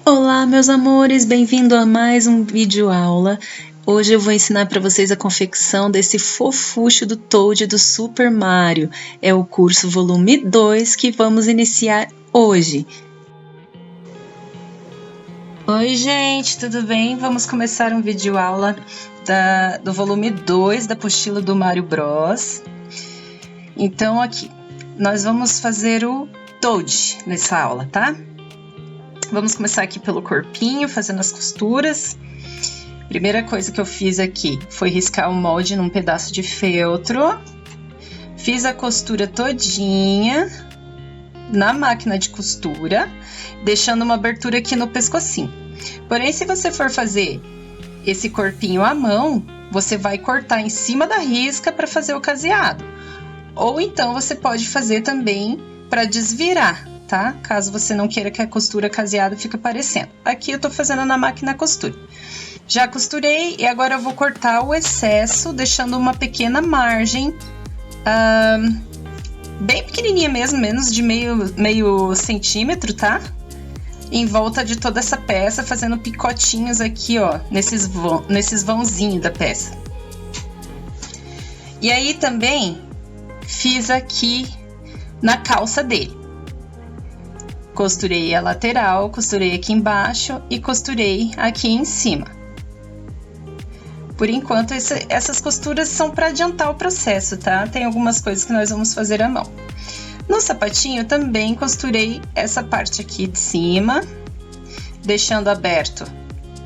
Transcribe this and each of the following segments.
Olá, meus amores, bem-vindo a mais um vídeo aula. Hoje eu vou ensinar para vocês a confecção desse fofucho do Toad do Super Mario. É o curso volume 2 que vamos iniciar hoje. Oi, gente, tudo bem? Vamos começar um vídeo aula do volume 2 da apostila do Mario Bros. Então, aqui, nós vamos fazer o Toad nessa aula, tá? Vamos começar aqui pelo corpinho, fazendo as costuras. Primeira coisa que eu fiz aqui foi riscar o molde num pedaço de feltro. Fiz a costura todinha na máquina de costura, deixando uma abertura aqui no pescocinho. Porém, se você for fazer esse corpinho à mão, você vai cortar em cima da risca para fazer o caseado. Ou então você pode fazer também para desvirar, tá? Caso você não queira que a costura caseada fique aparecendo. Aqui eu tô fazendo na máquina costura. Já costurei e agora eu vou cortar o excesso, deixando uma pequena margem, bem pequenininha mesmo, menos de meio centímetro, tá? Em volta de toda essa peça, fazendo picotinhos aqui, ó, nesses vãozinhos da peça. E aí também fiz aqui na calça dele. Costurei a lateral, costurei aqui embaixo e costurei aqui em cima. Por enquanto, essas costuras são para adiantar o processo, tá? Tem algumas coisas que nós vamos fazer à mão. No sapatinho, eu também costurei essa parte aqui de cima, deixando aberto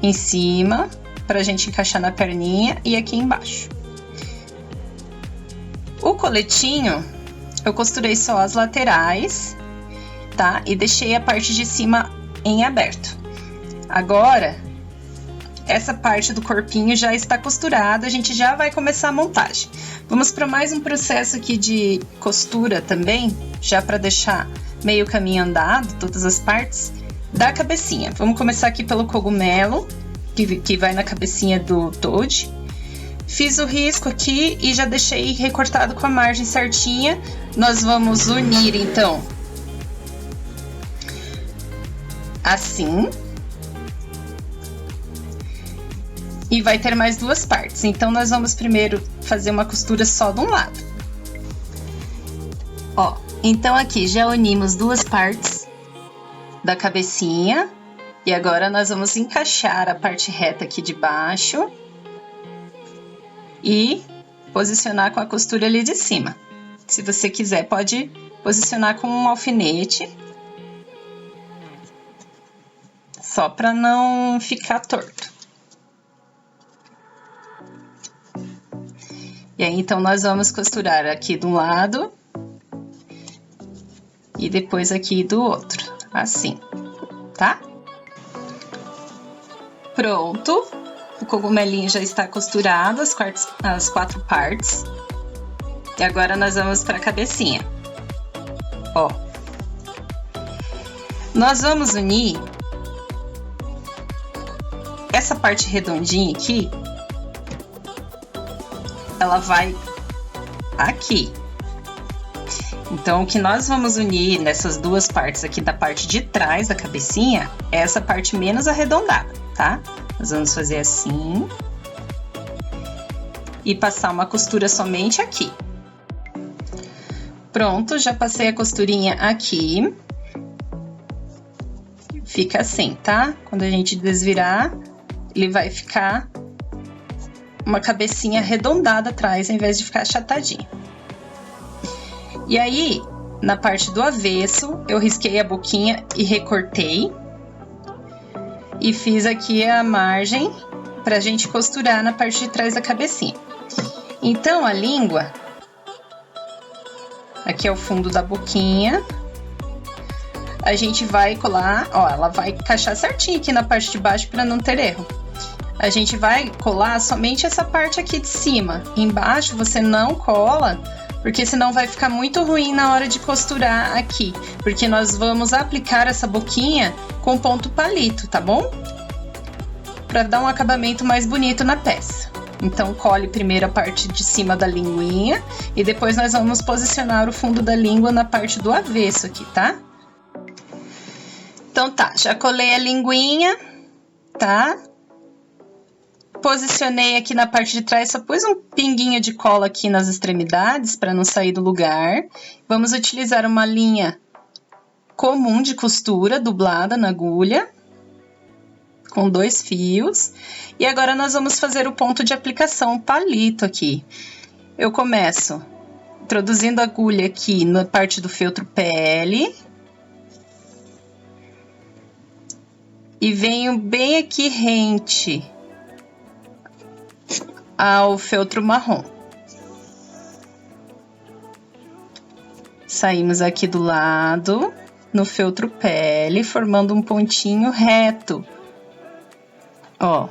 em cima, para a gente encaixar na perninha e aqui embaixo. O coletinho, eu costurei só as laterais, tá? E deixei a parte de cima em aberto. Agora, essa parte do corpinho já está costurada, a gente já vai começar a montagem. Vamos para mais um processo aqui de costura também, já para deixar meio caminho andado, todas as partes, da cabecinha. Vamos começar aqui pelo cogumelo, que vai na cabecinha do Toad. Fiz o risco aqui e já deixei recortado com a margem certinha. Nós vamos unir, então, assim. E vai ter mais duas partes. Então, nós vamos primeiro fazer uma costura só de um lado. Ó, então aqui já unimos duas partes da cabecinha. E agora nós vamos encaixar a parte reta aqui de baixo. E posicionar com a costura ali de cima. Se você quiser, pode posicionar com um alfinete. Só para não ficar torto. E aí, então, nós vamos costurar aqui de um lado e depois aqui do outro, assim, tá? Pronto, o cogumelinho já está costurado, as quatro partes. E agora nós vamos para a cabecinha. Ó, nós vamos unir essa parte redondinha aqui. Ela vai aqui. Então, o que nós vamos unir nessas duas partes aqui da parte de trás da cabecinha é essa parte menos arredondada, tá? Nós vamos fazer assim. E passar uma costura somente aqui. Pronto, já passei a costurinha aqui. Fica assim, tá? Quando a gente desvirar, ele vai ficar uma cabecinha arredondada atrás, ao invés de ficar achatadinho. E aí, na parte do avesso, eu risquei a boquinha e recortei. E fiz aqui a margem pra gente costurar na parte de trás da cabecinha. Então, a língua, aqui é o fundo da boquinha. A gente vai colar, ó, ela vai encaixar certinho aqui na parte de baixo para não ter erro. A gente vai colar somente essa parte aqui de cima. Embaixo você não cola, porque senão vai ficar muito ruim na hora de costurar aqui. Porque nós vamos aplicar essa boquinha com ponto palito, tá bom? Para dar um acabamento mais bonito na peça. Então, cole primeiro a parte de cima da linguinha e depois nós vamos posicionar o fundo da língua na parte do avesso aqui, tá? Então tá, já colei a linguinha, tá? Posicionei aqui na parte de trás, só pus um pinguinho de cola aqui nas extremidades para não sair do lugar. Vamos utilizar uma linha comum de costura, dublada na agulha, com 2 fios. E agora nós vamos fazer o ponto de aplicação, o palito aqui. Eu começo introduzindo a agulha aqui na parte do feltro pele. E venho bem aqui rente ao feltro marrom. Saímos aqui do lado, no feltro pele, formando um pontinho reto. Ó.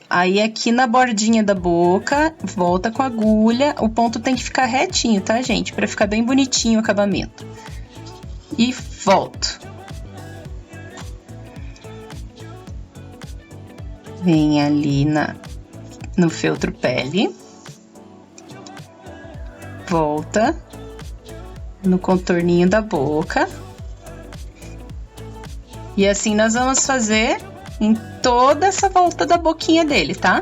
Aí aqui na bordinha da boca, volta com a agulha. O ponto tem que ficar retinho, tá, gente? Pra ficar bem bonitinho o acabamento. E volto. Vem ali no feltro pele, volta no contorninho da boca, e assim nós vamos fazer em toda essa volta da boquinha dele, tá?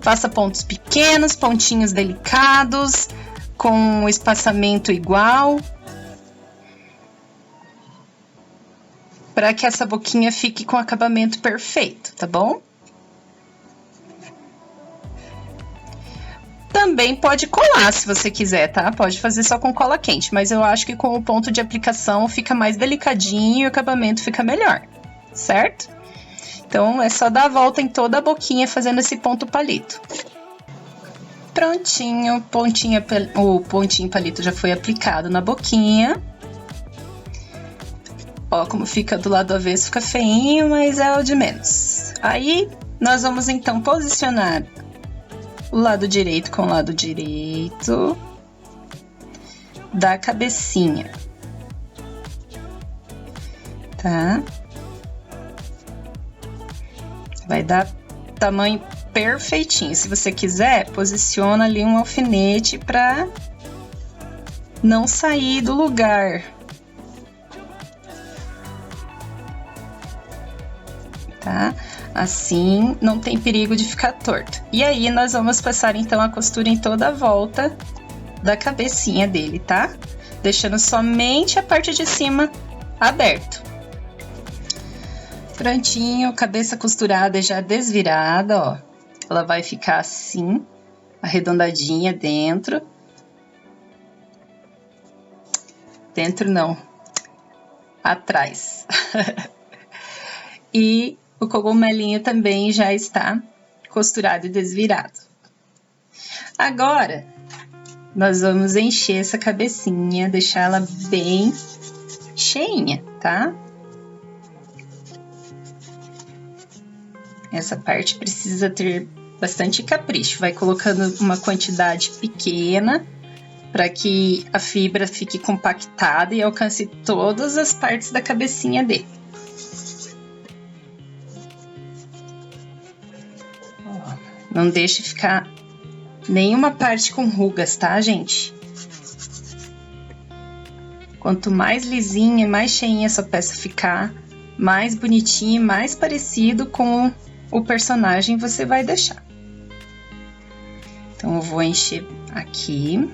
Faça pontos pequenos, pontinhos delicados, com espaçamento igual, para que essa boquinha fique com acabamento perfeito, tá bom? Também pode colar, se você quiser, tá? Pode fazer só com cola quente, mas eu acho que com o ponto de aplicação fica mais delicadinho e o acabamento fica melhor, certo? Então, é só dar a volta em toda a boquinha fazendo esse ponto palito. Prontinho, o pontinho palito já foi aplicado na boquinha. Ó, como fica do lado avesso, fica feinho, mas é o de menos. Aí, nós vamos então posicionar o lado direito com o lado direito da cabecinha, tá? Vai dar tamanho perfeitinho. Se você quiser, posiciona ali um alfinete para não sair do lugar. Tá? Assim, não tem perigo de ficar torto. E aí, nós vamos passar, então, a costura em toda a volta da cabecinha dele, tá? Deixando somente a parte de cima aberto. Prontinho, cabeça costurada e já desvirada, ó. Ela vai ficar assim, arredondadinha dentro. Dentro não, atrás. E o cogumelinho também já está costurado e desvirado. Agora, nós vamos encher essa cabecinha, deixar ela bem cheinha, tá? Essa parte precisa ter bastante capricho. Vai colocando uma quantidade pequena para que a fibra fique compactada e alcance todas as partes da cabecinha dele. Não deixe ficar nenhuma parte com rugas, tá, gente? Quanto mais lisinha e mais cheinha essa peça ficar, mais bonitinho e mais parecido com o personagem você vai deixar. Então, eu vou encher aqui.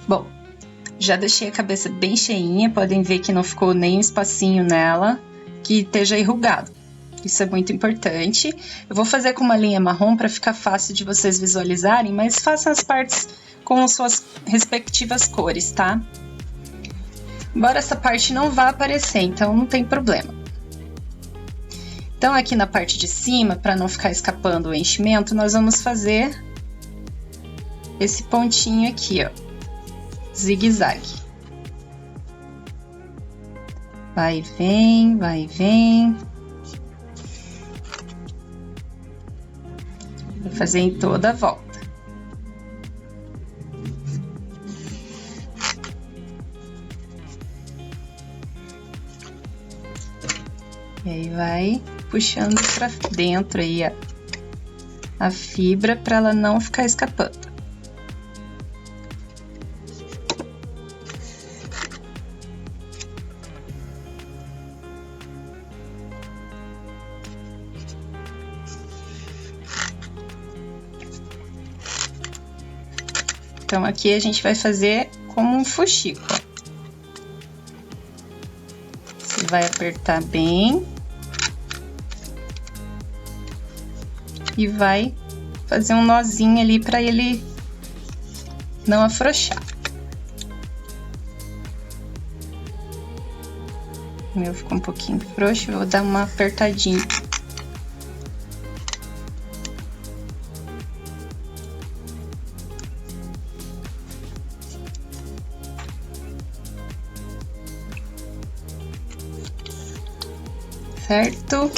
Bom, já deixei a cabeça bem cheinha, podem ver que não ficou nem um espacinho nela que esteja enrugado. Isso é muito importante. Eu vou fazer com uma linha marrom para ficar fácil de vocês visualizarem, mas façam as partes com as suas respectivas cores, tá? Embora essa parte não vá aparecer, então não tem problema. Então, aqui na parte de cima, para não ficar escapando o enchimento, nós vamos fazer esse pontinho aqui, ó, zigue-zague. Vai e vem, vai e vem. Vou fazer em toda a volta. E aí vai puxando para dentro aí a fibra para ela não ficar escapando. Então, aqui a gente vai fazer como um fuxico. Você vai apertar bem. E vai fazer um nozinho ali para ele não afrouxar. O meu ficou um pouquinho frouxo, vou dar uma apertadinha. Certo?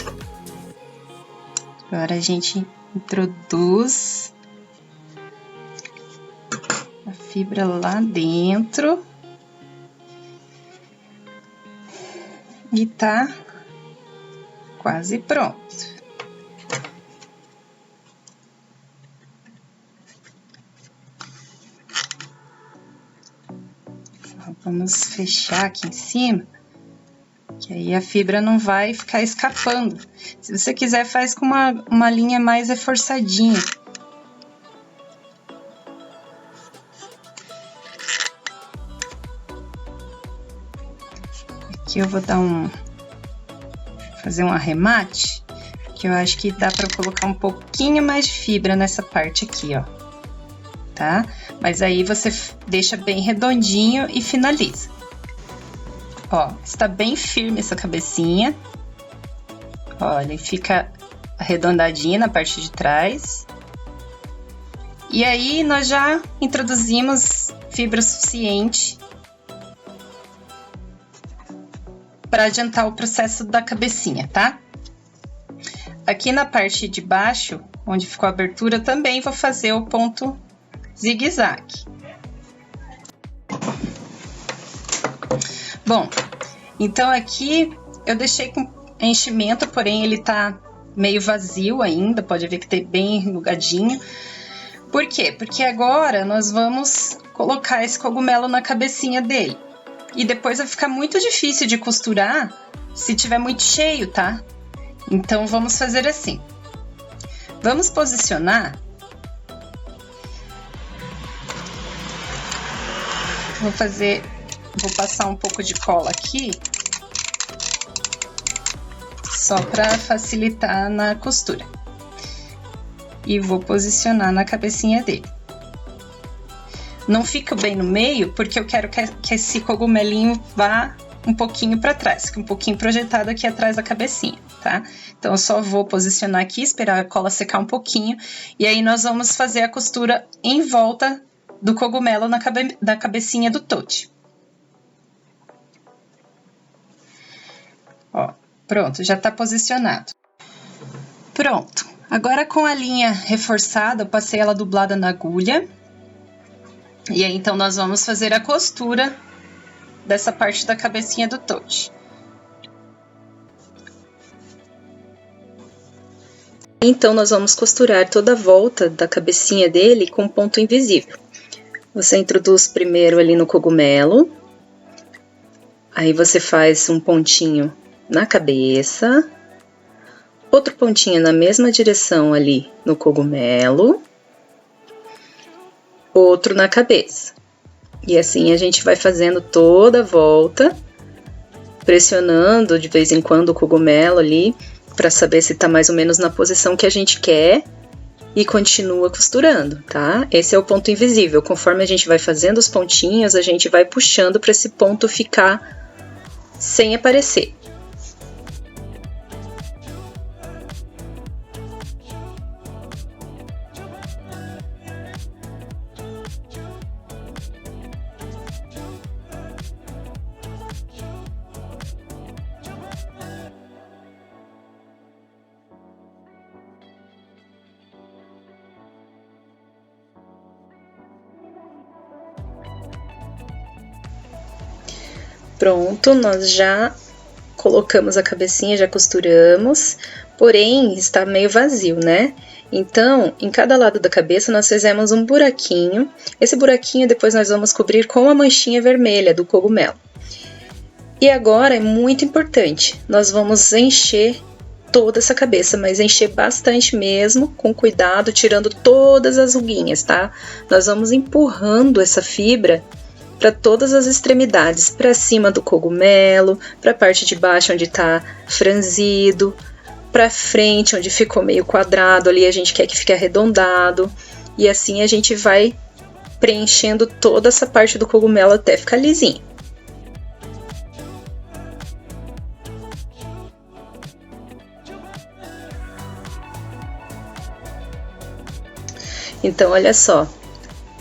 Agora a gente introduz a fibra lá dentro e tá quase pronto. Vamos fechar aqui em cima. Que aí a fibra não vai ficar escapando. Se você quiser, faz com uma linha mais reforçadinha. Aqui eu vou dar fazer um arremate, que eu acho que dá para colocar um pouquinho mais de fibra nessa parte aqui, ó. Tá? Mas aí você deixa bem redondinho e finaliza. Ó, está bem firme essa cabecinha. Olha, fica arredondadinha na parte de trás. E aí, nós já introduzimos fibra suficiente para adiantar o processo da cabecinha, tá? Aqui na parte de baixo, onde ficou a abertura, eu também vou fazer o ponto zigue-zague. Bom, então aqui eu deixei com enchimento, porém ele tá meio vazio ainda, pode ver que tá bem enrugadinho. Por quê? Porque agora nós vamos colocar esse cogumelo na cabecinha dele. E depois vai ficar muito difícil de costurar se tiver muito cheio, tá? Então vamos fazer assim. Vamos posicionar. Vou passar um pouco de cola aqui, só para facilitar na costura. E vou posicionar na cabecinha dele. Não fica bem no meio, porque eu quero que esse cogumelinho vá um pouquinho para trás, fique um pouquinho projetado aqui atrás da cabecinha, tá? Então, eu só vou posicionar aqui, esperar a cola secar um pouquinho, e aí nós vamos fazer a costura em volta do cogumelo da cabecinha do toad. Ó, pronto, já tá posicionado. Pronto, agora com a linha reforçada, eu passei ela dublada na agulha. E aí, então, nós vamos fazer a costura dessa parte da cabecinha do toad. Então, nós vamos costurar toda a volta da cabecinha dele com ponto invisível. Você introduz primeiro ali no cogumelo. Aí, você faz um pontinho na cabeça, outro pontinho na mesma direção ali no cogumelo, outro na cabeça. E assim a gente vai fazendo toda a volta, pressionando de vez em quando o cogumelo ali, para saber se tá mais ou menos na posição que a gente quer, e continua costurando, tá? Esse é o ponto invisível. Conforme a gente vai fazendo os pontinhos, a gente vai puxando para esse ponto ficar sem aparecer. Pronto, nós já colocamos a cabecinha, já costuramos, porém está meio vazio, né? Então, em cada lado da cabeça nós fizemos um buraquinho. Esse buraquinho depois nós vamos cobrir com a manchinha vermelha do cogumelo. E agora é muito importante, nós vamos encher toda essa cabeça, mas encher bastante mesmo, com cuidado, tirando todas as ruguinhas, tá? Nós vamos empurrando essa fibra para todas as extremidades, para cima do cogumelo, para a parte de baixo onde está franzido, para frente onde ficou meio quadrado, ali a gente quer que fique arredondado, e assim a gente vai preenchendo toda essa parte do cogumelo até ficar lisinho. Então, olha só,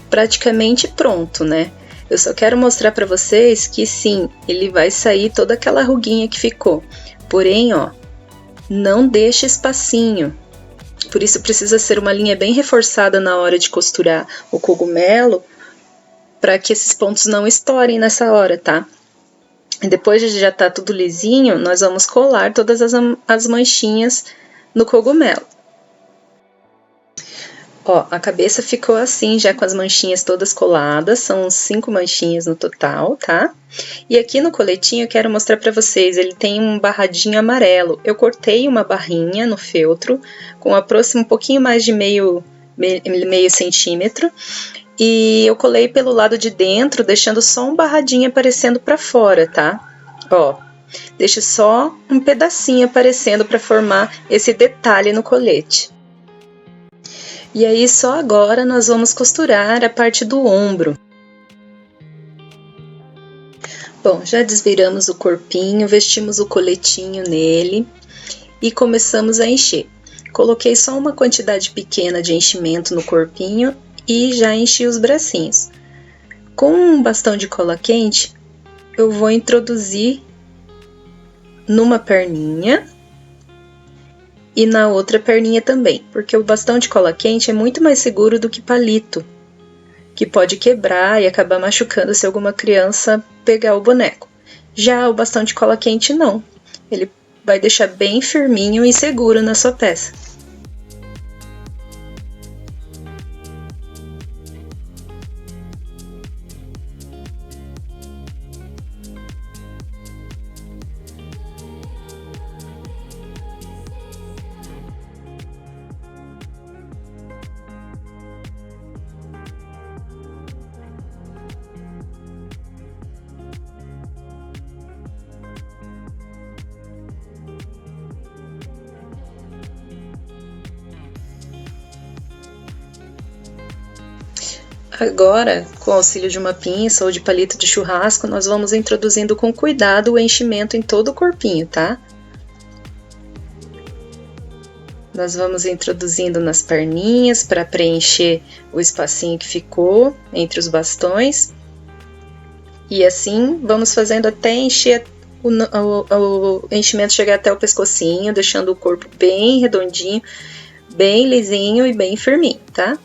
praticamente pronto, né? Eu só quero mostrar para vocês que sim, ele vai sair toda aquela ruguinha que ficou. Porém, ó, não deixa espacinho. Por isso precisa ser uma linha bem reforçada na hora de costurar o cogumelo, para que esses pontos não estourem nessa hora, tá? E depois de já tá tudo lisinho, nós vamos colar todas as manchinhas no cogumelo. Ó, a cabeça ficou assim, já com as manchinhas todas coladas, são 5 manchinhas no total, tá? E aqui no coletinho eu quero mostrar pra vocês, ele tem um barradinho amarelo. Eu cortei uma barrinha no feltro, com um pouquinho mais de meio centímetro, e eu colei pelo lado de dentro, deixando só um barradinho aparecendo pra fora, tá? Ó, deixa só um pedacinho aparecendo pra formar esse detalhe no colete. E aí, só agora nós vamos costurar a parte do ombro. Bom, já desviramos o corpinho, vestimos o coletinho nele e começamos a encher. Coloquei só uma quantidade pequena de enchimento no corpinho e já enchi os bracinhos. Com um bastão de cola quente, eu vou introduzir numa perninha e na outra perninha também, porque o bastão de cola quente é muito mais seguro do que palito, que pode quebrar e acabar machucando se alguma criança pegar o boneco. Já o bastão de cola quente não, ele vai deixar bem firminho e seguro na sua peça. Agora, com o auxílio de uma pinça ou de palito de churrasco, nós vamos introduzindo com cuidado o enchimento em todo o corpinho, tá? Nós vamos introduzindo nas perninhas para preencher o espacinho que ficou entre os bastões. E assim, vamos fazendo até encher o enchimento chegar até o pescocinho, deixando o corpo bem redondinho, bem lisinho e bem firminho, tá?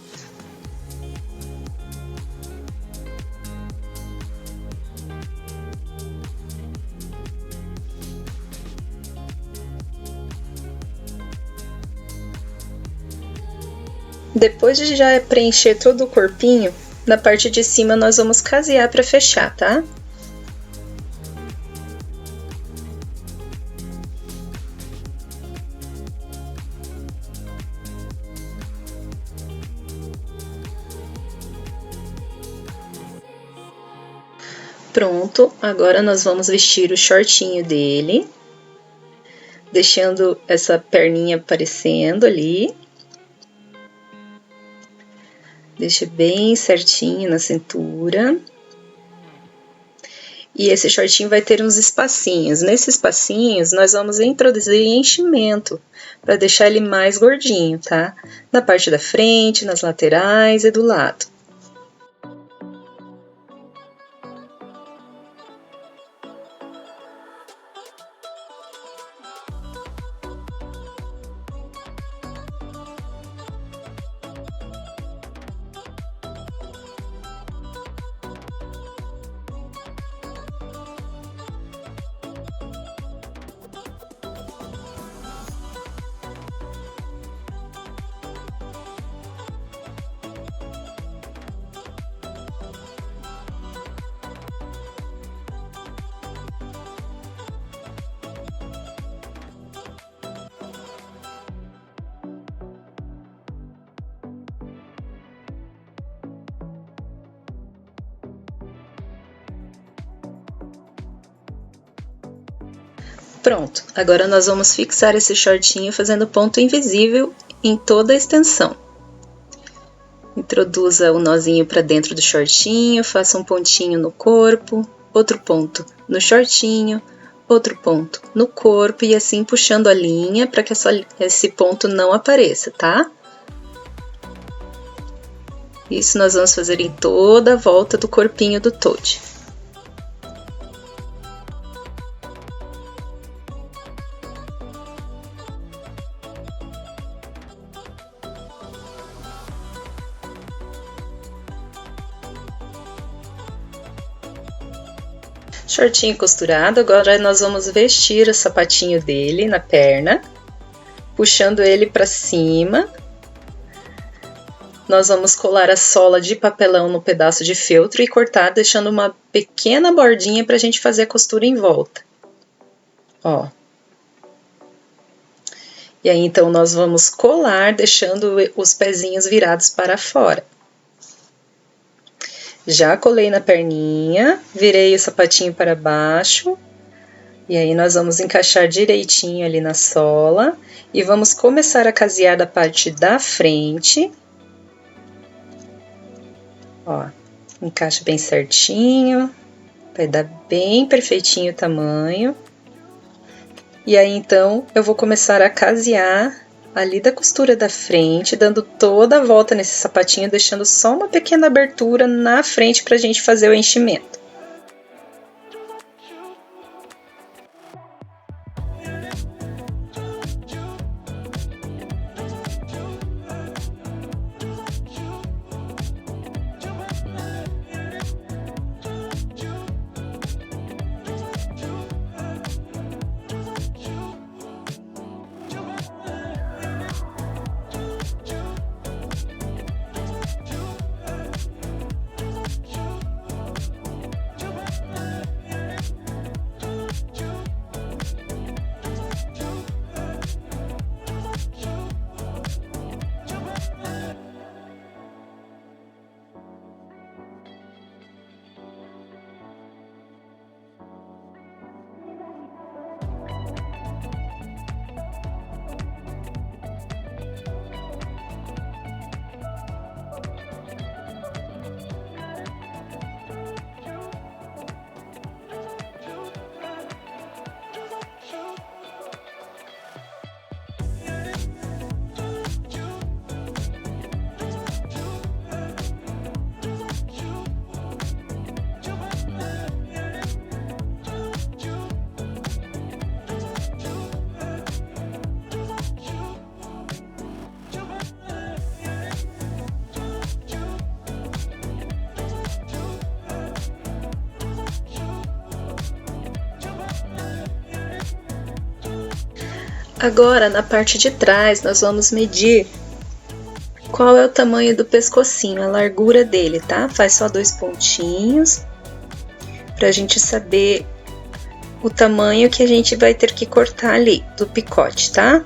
Depois de já preencher todo o corpinho, na parte de cima nós vamos casear para fechar, tá? Pronto, agora nós vamos vestir o shortinho dele, deixando essa perninha aparecendo ali. Deixa bem certinho na cintura. E esse shortinho vai ter uns espacinhos. Nesses espacinhos, nós vamos introduzir enchimento, para deixar ele mais gordinho, tá? Na parte da frente, nas laterais e do lado. Pronto, agora nós vamos fixar esse shortinho fazendo ponto invisível em toda a extensão. Introduza o nozinho para dentro do shortinho, faça um pontinho no corpo, outro ponto no shortinho, outro ponto no corpo e assim puxando a linha para que esse ponto não apareça, tá? Isso nós vamos fazer em toda a volta do corpinho do Toad. Shortinho costurado, agora nós vamos vestir o sapatinho dele na perna, puxando ele para cima. Nós vamos colar a sola de papelão no pedaço de feltro e cortar, deixando uma pequena bordinha para a gente fazer a costura em volta. Ó. E aí, então, nós vamos colar, deixando os pezinhos virados para fora. Já colei na perninha, virei o sapatinho para baixo. E aí, nós vamos encaixar direitinho ali na sola. E vamos começar a casear da parte da frente. Ó, encaixa bem certinho, vai dar bem perfeitinho o tamanho. E aí, então, eu vou começar a casear ali da costura da frente, dando toda a volta nesse sapatinho, deixando só uma pequena abertura na frente pra gente fazer o enchimento. Agora, na parte de trás, nós vamos medir qual é o tamanho do pescocinho, a largura dele, tá? Faz só 2 pontinhos, pra gente saber o tamanho que a gente vai ter que cortar ali, do picote, tá?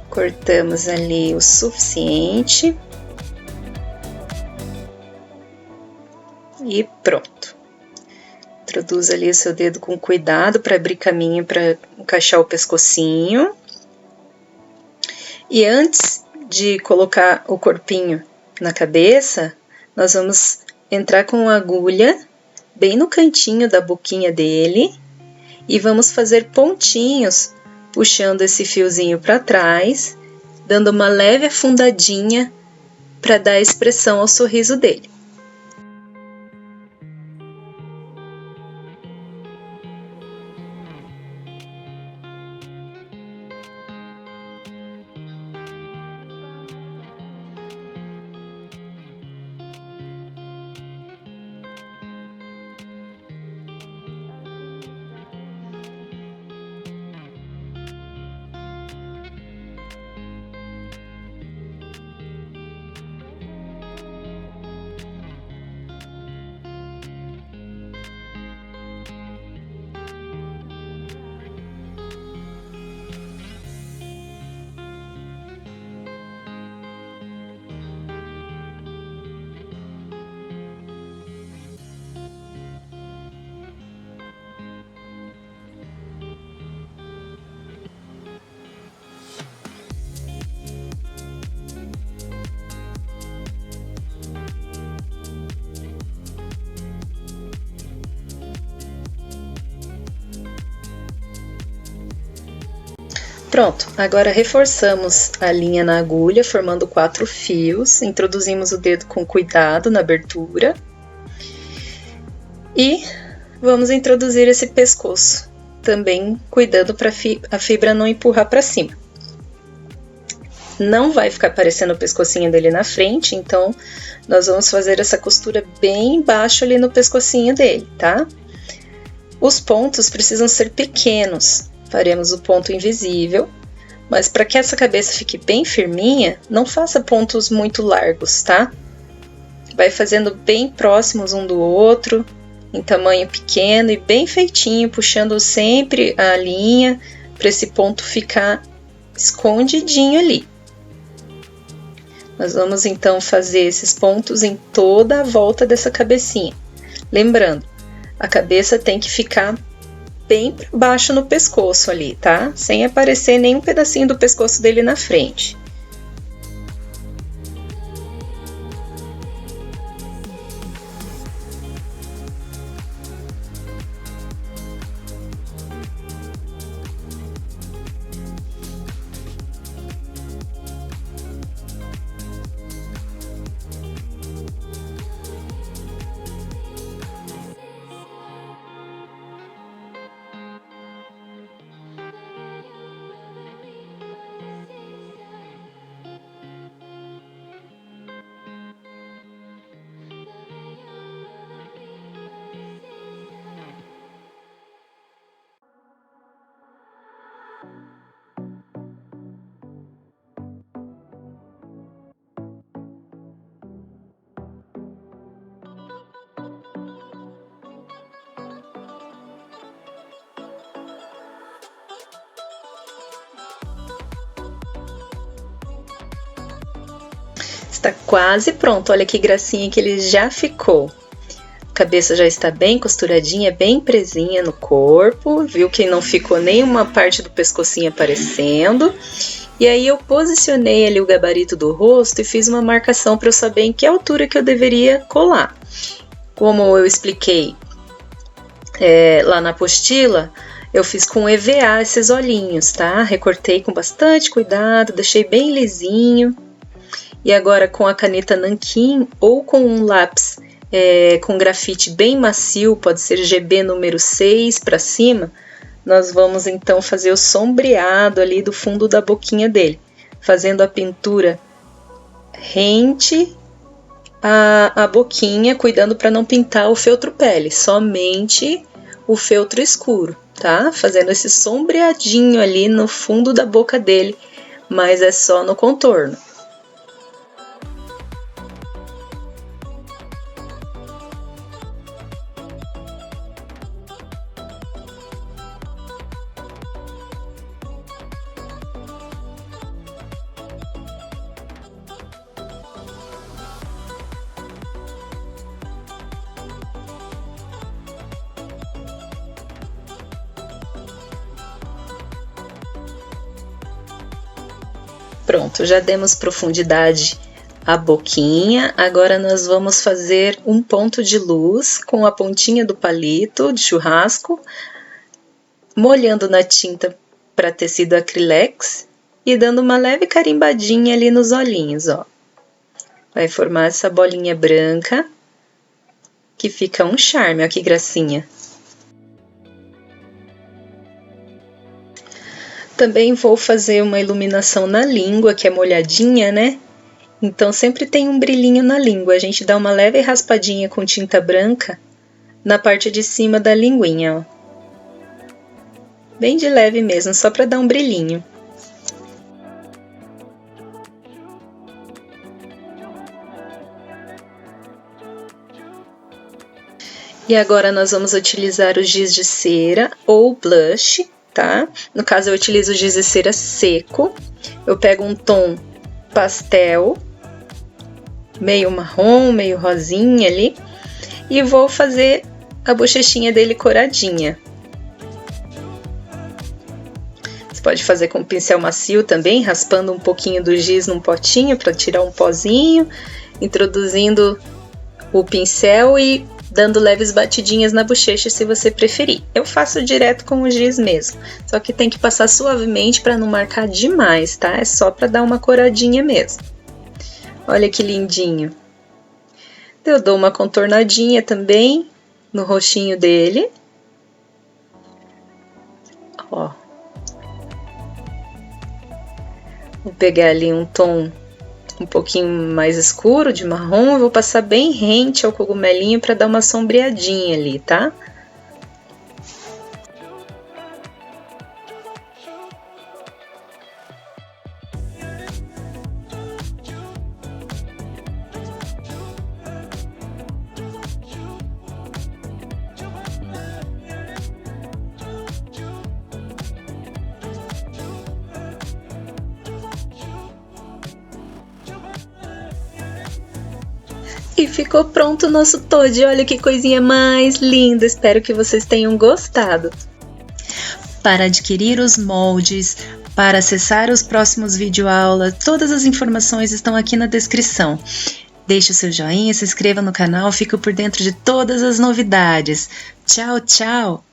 Cortamos ali o suficiente. E pronto. Introduza ali o seu dedo com cuidado para abrir caminho para encaixar o pescocinho. E antes de colocar o corpinho na cabeça, nós vamos entrar com a agulha bem no cantinho da boquinha dele e vamos fazer pontinhos, puxando esse fiozinho para trás, dando uma leve afundadinha para dar expressão ao sorriso dele. Pronto, agora reforçamos a linha na agulha, formando 4 fios, introduzimos o dedo com cuidado na abertura e vamos introduzir esse pescoço, também cuidando para a fibra não empurrar para cima. Não vai ficar aparecendo o pescocinho dele na frente, então nós vamos fazer essa costura bem embaixo ali no pescocinho dele, tá? Os pontos precisam ser pequenos, faremos o ponto invisível, mas para que essa cabeça fique bem firminha, não faça pontos muito largos, tá? Vai fazendo bem próximos um do outro, em tamanho pequeno e bem feitinho, puxando sempre a linha para esse ponto ficar escondidinho ali. Nós vamos então fazer esses pontos em toda a volta dessa cabecinha. Lembrando, a cabeça tem que ficar bem para baixo no pescoço ali, tá? Sem aparecer nenhum pedacinho do pescoço dele na frente. Está quase pronto, olha que gracinha que ele já ficou. A cabeça já está bem costuradinha, bem presinha no corpo, viu que não ficou nenhuma parte do pescocinho aparecendo. E aí eu posicionei ali o gabarito do rosto e fiz uma marcação para eu saber em que altura que eu deveria colar. Como eu expliquei lá na apostila, eu fiz com EVA esses olhinhos, tá? Recortei com bastante cuidado, deixei bem lisinho. E agora com a caneta nanquim ou com um lápis com grafite bem macio, pode ser GB número 6 para cima, nós vamos então fazer o sombreado ali do fundo da boquinha dele, fazendo a pintura rente à boquinha, cuidando para não pintar o feltro pele, somente o feltro escuro, tá? Fazendo esse sombreadinho ali no fundo da boca dele, mas é só no contorno. Pronto, já demos profundidade à boquinha, agora nós vamos fazer um ponto de luz com a pontinha do palito de churrasco, molhando na tinta para tecido acrylex e dando uma leve carimbadinha ali nos olhinhos, ó. Vai formar essa bolinha branca, que fica um charme, ó que gracinha. Também vou fazer uma iluminação na língua, que é molhadinha, né? Então, sempre tem um brilhinho na língua. A gente dá uma leve raspadinha com tinta branca na parte de cima da linguinha, ó. Bem de leve mesmo, só para dar um brilhinho. E agora nós vamos utilizar o giz de cera ou blush, tá? No caso eu utilizo o giz de cera seco. Eu pego um tom pastel, meio marrom, meio rosinha ali, e vou fazer a bochechinha dele coradinha. Você pode fazer com pincel macio também, raspando um pouquinho do giz num potinho para tirar um pozinho, introduzindo o pincel e dando leves batidinhas na bochecha se você preferir. Eu faço direto com o giz mesmo, só que tem que passar suavemente para não marcar demais, tá? É só para dar uma coradinha mesmo. Olha que lindinho. Eu dou uma contornadinha também no rostinho dele. Ó. Vou pegar ali um tom um pouquinho mais escuro de marrom, eu vou passar bem rente ao cogumelinho para dar uma sombreadinha ali, tá? E ficou pronto o nosso Toad, olha que coisinha mais linda, espero que vocês tenham gostado. Para adquirir os moldes, para acessar os próximos videoaulas, todas as informações estão aqui na descrição. Deixe o seu joinha, se inscreva no canal, fique por dentro de todas as novidades. Tchau, tchau!